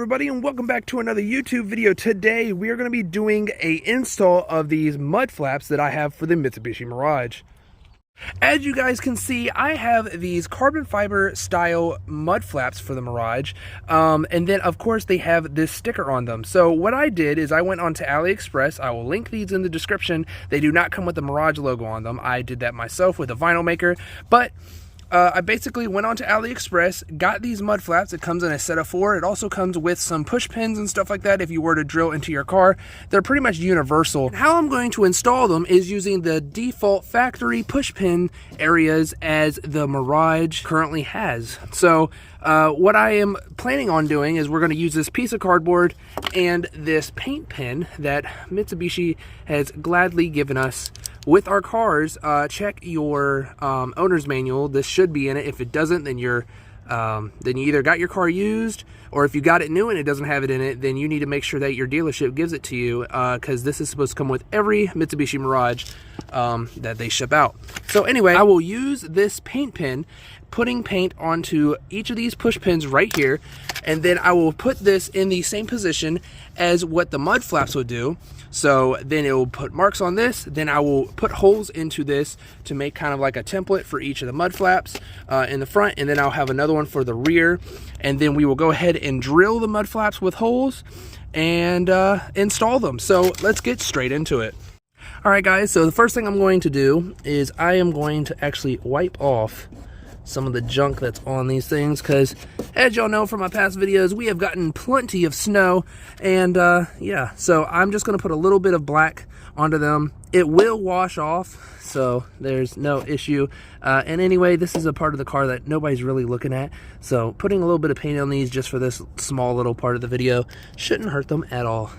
everybody, and welcome back to another YouTube video. Today we are going to be doing a install of these mud flaps that I have for the Mitsubishi Mirage. As you guys can see, I have these carbon fiber style mud flaps for the Mirage, and then of course they have this sticker on them. So what I did is I went onto AliExpress. I will link these in the description. They do not come with the Mirage logo on them. I did that myself with a vinyl maker, but I basically went onto AliExpress, got these mud flaps. It comes in a set of 4. It also comes with some push pins and stuff like that if you were to drill into your car. They're pretty much universal. And how I'm going to install them is using the default factory push pin areas as the Mirage currently has. So what I am planning on doing is we're going to use this piece of cardboard and this paint pen that Mitsubishi has gladly given us. With our cars, check your owner's manual. This should be in it. If it doesn't, then you either got your car used, or if you got it new and it doesn't have it in it, then you need to make sure that your dealership gives it to you, because this is supposed to come with every Mitsubishi Mirage that they ship out. So anyway, I will use this paint pen, putting paint onto each of these push pins right here, and then I will put this in the same position as what the mud flaps would do. So then it will put marks on this, then I will put holes into this to make kind of like a template for each of the mud flaps in the front, and then I'll have another one for the rear, and then we will go ahead and drill the mud flaps with holes and install them. So let's get straight into it. Alright guys, so the first thing I'm going to do is I am going to actually wipe off some of the junk that's on these things, because as y'all know from my past videos, we have gotten plenty of snow, and yeah, so I'm just going to put a little bit of black onto them. It will wash off, so there's no issue, and anyway, this is a part of the car that nobody's really looking at, so putting a little bit of paint on these just for this small little part of the video shouldn't hurt them at all.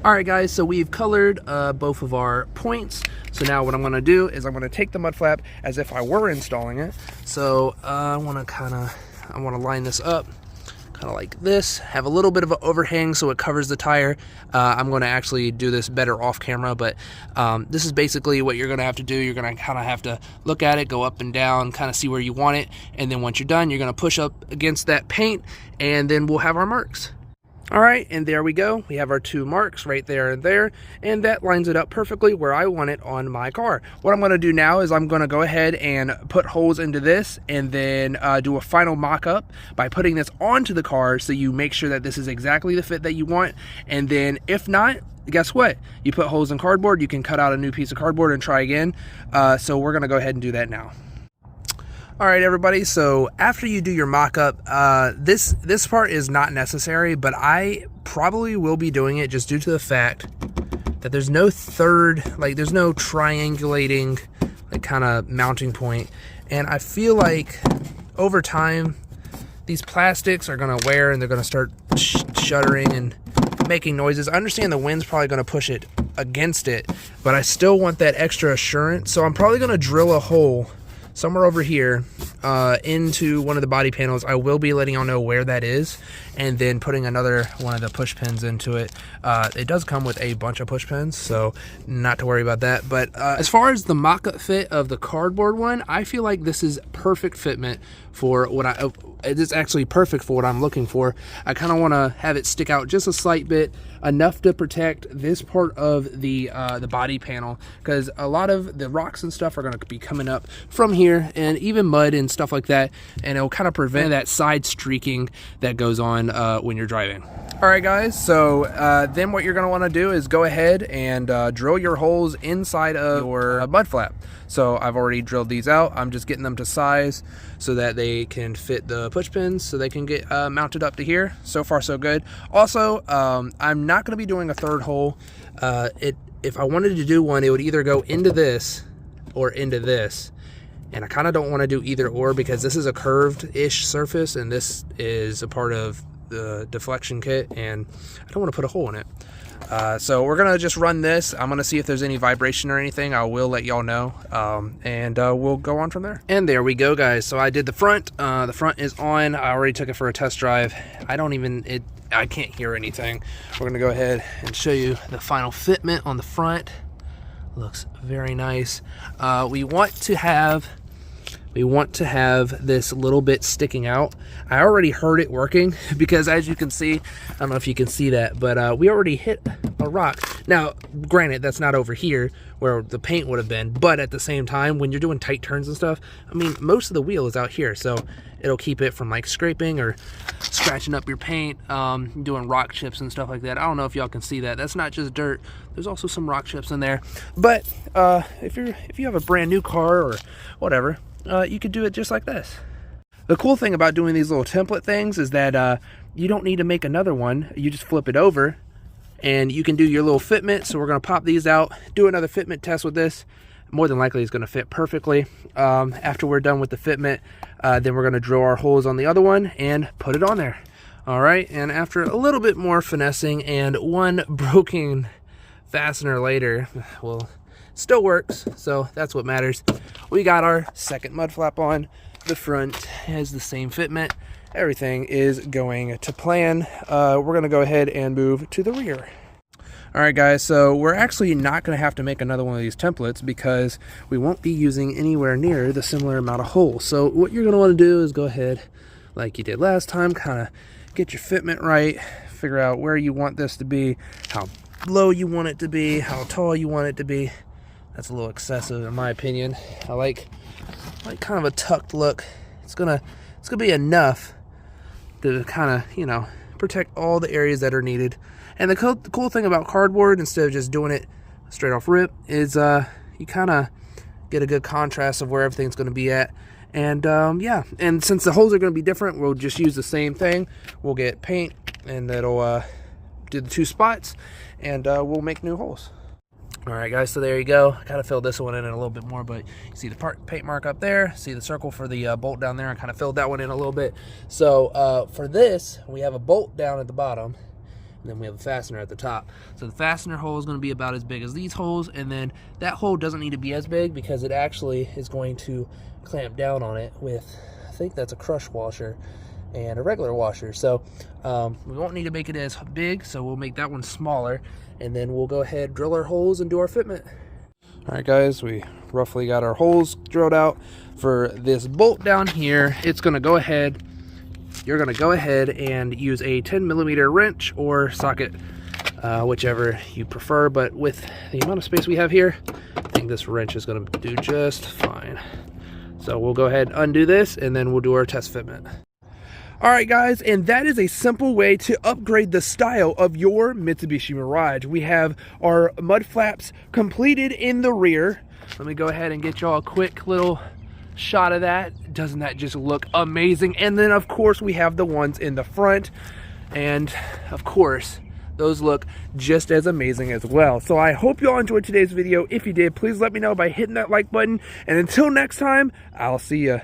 Alright guys, so we've colored both of our points. So now what I'm going to do is I'm going to take the mud flap as if I were installing it. So I want to line this up kind of like this, have a little bit of an overhang so it covers the tire. I'm going to actually do this better off camera, but this is basically what you're going to have to do. You're going to kind of have to look at it, go up and down, kind of see where you want it, and then once you're done, you're going to push up against that paint, and then we'll have our marks. Alright, and there we go. We have our 2 marks right there and there, and that lines it up perfectly where I want it on my car. What I'm going to do now is I'm going to go ahead and put holes into this, and then do a final mock-up by putting this onto the car so you make sure that this is exactly the fit that you want, and then if not, guess what? You put holes in cardboard, you can cut out a new piece of cardboard and try again. So we're going to go ahead and do that now. Alright everybody, so after you do your mock-up, this part is not necessary, but I probably will be doing it just due to the fact that there's no there's no triangulating like kind of mounting point, and I feel like over time these plastics are going to wear and they're going to start shuddering and making noises. I understand the wind's probably going to push it against it, but I still want that extra assurance, so I'm probably going to drill a hole somewhere over here into one of the body panels. I will be letting y'all know where that is, and then putting another one of the push pins into it. It does come with a bunch of push pins, so not to worry about that. But as far as the mock-up fit of the cardboard one, I feel like this is perfect fitment for what it's actually perfect for what I'm looking for. I kind of want to have it stick out just a slight bit, enough to protect this part of the body panel, because a lot of the rocks and stuff are going to be coming up from here, and even mud and stuff like that, and it'll kind of prevent that side streaking that goes on when you're driving. Alright guys, so then what you're going to want to do is go ahead and drill your holes inside of your mud flap. So I've already drilled these out. I'm just getting them to size so that they can fit the push pins, so they can get mounted up to here. So far so good. Also, I'm not going to be doing a third hole. If I wanted to do one, it would either go into this or into this, and I kind of don't want to do either or, because this is a curved-ish surface and this is a part of the deflection kit, and I don't want to put a hole in it. So we're gonna just run this. I'm gonna see if there's any vibration or anything. I will let y'all know, and we'll go on from there. And there we go guys, so I did the front. The front is on. I already took it for a test drive. I can't hear anything. We're gonna go ahead and show you the final fitment on the front. Looks very nice. We want to have we want to have this little bit sticking out. I already heard it working because as you can see, I don't know if you can see that, but we already hit a rock. Now, granted, that's not over here where the paint would have been, but at the same time, when you're doing tight turns and stuff, I mean, most of the wheel is out here, so it'll keep it from like scraping or scratching up your paint, doing rock chips and stuff like that. I don't know if y'all can see that. That's not just dirt. There's also some rock chips in there. But if you have a brand new car or whatever, you could do it just like this. The cool thing about doing these little template things is that you don't need to make another one. You just flip it over and you can do your little fitment. So we're going to pop these out, do another fitment test with this. More than likely it's going to fit perfectly. After we're done with the fitment, then we're going to drill our holes on the other one and put it on there. All right, and after a little bit more finessing and one broken fastener later, well, still works, so that's what matters. We got our second mud flap on. The front has the same fitment. Everything is going to plan. We're going to go ahead and move to the rear. All right, guys, so we're actually not going to have to make another one of these templates because we won't be using anywhere near the similar amount of holes. So what you're going to want to do is go ahead, like you did last time, kind of get your fitment right, figure out where you want this to be, how low you want it to be, how tall you want it to be. That's a little excessive in my opinion. I like kind of a tucked look. It's gonna be enough to kind of, you know, protect all the areas that are needed. And the cool thing about cardboard, instead of just doing it straight off rip, is you kind of get a good contrast of where everything's going to be at. And yeah, and since the holes are going to be different, we'll just use the same thing. We'll get paint and that'll do the 2 spots, and we'll make new holes. All right, guys, so there you go. I kind of filled this one in a little bit more, but you see the paint mark up there, see the circle for the bolt down there. I kind of filled that one in a little bit. So for this, we have a bolt down at the bottom, and then we have a fastener at the top. So the fastener hole is going to be about as big as these holes, and then that hole doesn't need to be as big because it actually is going to clamp down on it with, I think that's a crush washer and a regular washer. So we won't need to make it as big, so we'll make that one smaller, and then we'll go ahead, drill our holes, and do our fitment. All right, guys, we roughly got our holes drilled out. For this bolt down here, it's going to go ahead, you're going to go ahead and use a 10mm wrench or socket, whichever you prefer. But with the amount of space we have here, I think this wrench is going to do just fine. So we'll go ahead and undo this, and then we'll do our test fitment. All right, guys, and that is a simple way to upgrade the style of your Mitsubishi Mirage. We have our mud flaps completed in the rear. Let me go ahead and get y'all a quick little shot of that. Doesn't that just look amazing? And then of course we have the ones in the front, and of course those look just as amazing as well. So I hope you all enjoyed today's video. If you did, please let me know by hitting that like button, and until next time, I'll see ya.